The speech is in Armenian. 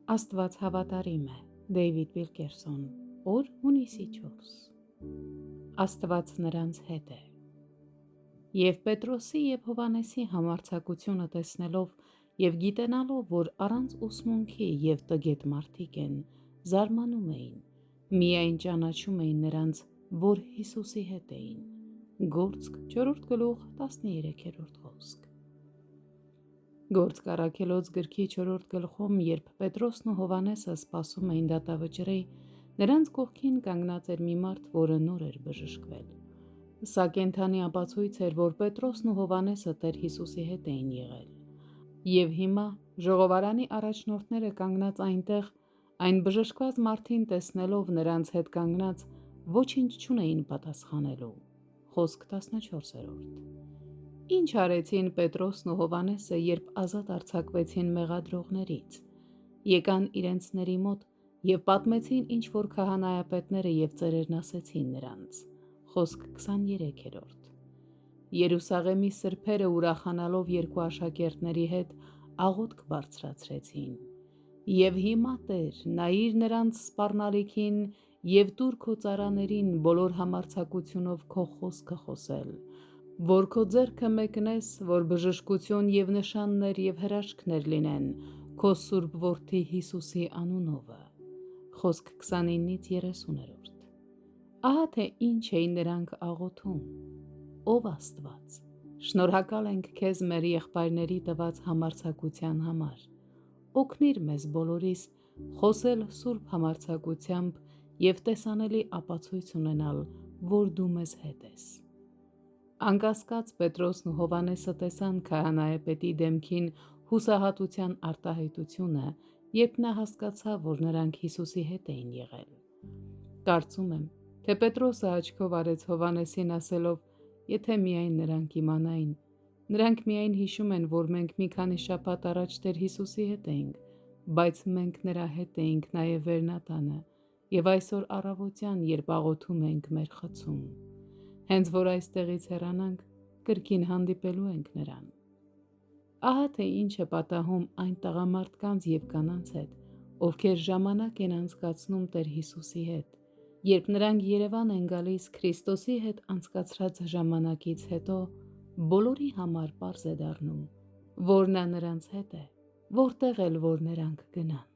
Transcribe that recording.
Աստված հավատարիմ է, Դեյվիդ Վիլկերսոն, օր հունիսի 4։ Աստված նրանց հետ է։ Եվ Պետրոսի և Հովհաննեսի համարձակությունը տեսնելով և գիտենալով, որ առանց ուսմունքի և տգետ մարդիկ են, զարմանում էին, միայն ճանաչում էին նրանց, որ Հիսուսի հետ էին։ Գործք 4:13 խոսք։ Գործք առաքելոց գրքի 4 գլխում, երբ Պետրոսն ու Հովհաննեսը սպասում էին դատավճռի, նրանց կողքին կանգնած էր մի մարդ, որը նոր էր բժշկվել։ Սա կենդանի ապացույց էր, որ Պետրոսն ու Հովհաննեսը Տեր Հիսուսի հետ էին եղել։ Եվ հիմա ժողովարանի առաջնորդները կանգնած այնտեղ, այն բժշկված մարդին տեսնելով նրանց հետ կանգնած, ոչինչ չունեին պատասխանելու։ Խոսք 14-րդ։ Ինչ արեցին Պետրոսն ու Հովհաննեսը, երբ ազատ արձակվեցին մեղադրողներից։ Եկան իրենցների մոտ և պատմեցին, ինչ որ քահանայապետները և ծերերն ասեցին նրանց։ Խոսք 23-րդ։ Երուսաղեմի սրբերը ուրախանալով երկու աշակերտների հետ աղոթք բարձրացրեցին։ Եվ հիմա Տեր, նայիր նրանց սպառնալիքին և տուր քո ծառաներին բոլոր համարձակությունով քո խոսքը խոսել, որ քո ձեռքը մեկնես, որ բժշկություն և նշաններ և հրաշքներ լինեն քո սուրբ որդի Հիսուսի անունովը։ Խոսք 29-30-րդ։ Ահա թե ինչ էին նրանք աղոթում. Ով Աստված, շնորհակալ ենք քեզ մեր եղբայրների տված համարձակության համար։ Օգնիր մեզ բոլորիս խոսել սուրբ համարձակությամբ և տեսանելի ապացույց ունենալ, որ դու մեզ հետ ես։ Անկասկած Պետրոսն ու Հովհաննեսը տեսան քահանայապետի դեմքին հուսահատության արտահայտությունը, երբ նա հասկացավ, որ նրանք Հիսուսի հետ էին եղել։ Կարծում եմ, թե Պետրոսը աչքով արեց Հովհաննեսին ասելով. «Եթե միայն նրանք իմանային»։ Նրանք միայն հիշում են, որ մենք մի քանի շաբաթ առաջ Տեր Հիսուսի հետ էինք, բայց մենք նրա հետ էինք նաև Վերնատանը և այսօր առավոտյան, երբ աղոթում էինք մեր խցում։ Հենց որ այստեղից հեռանանք, կրկին հանդիպելու ենք նրան։ Ահա թե ինչ է պատահում այն տղամարդկանց և կանանց հետ, ովքեր ժամանակ են անցկացնում Տեր Հիսուսի հետ, երբ նրանք Երևան են գալիս Քրիստոսի հետ անցկացրած ժամանակից հետո, բոլորի համար պարզ է դառնում, որ նա նրանց հետ է, որտեղ էլ որ նրանք գնան։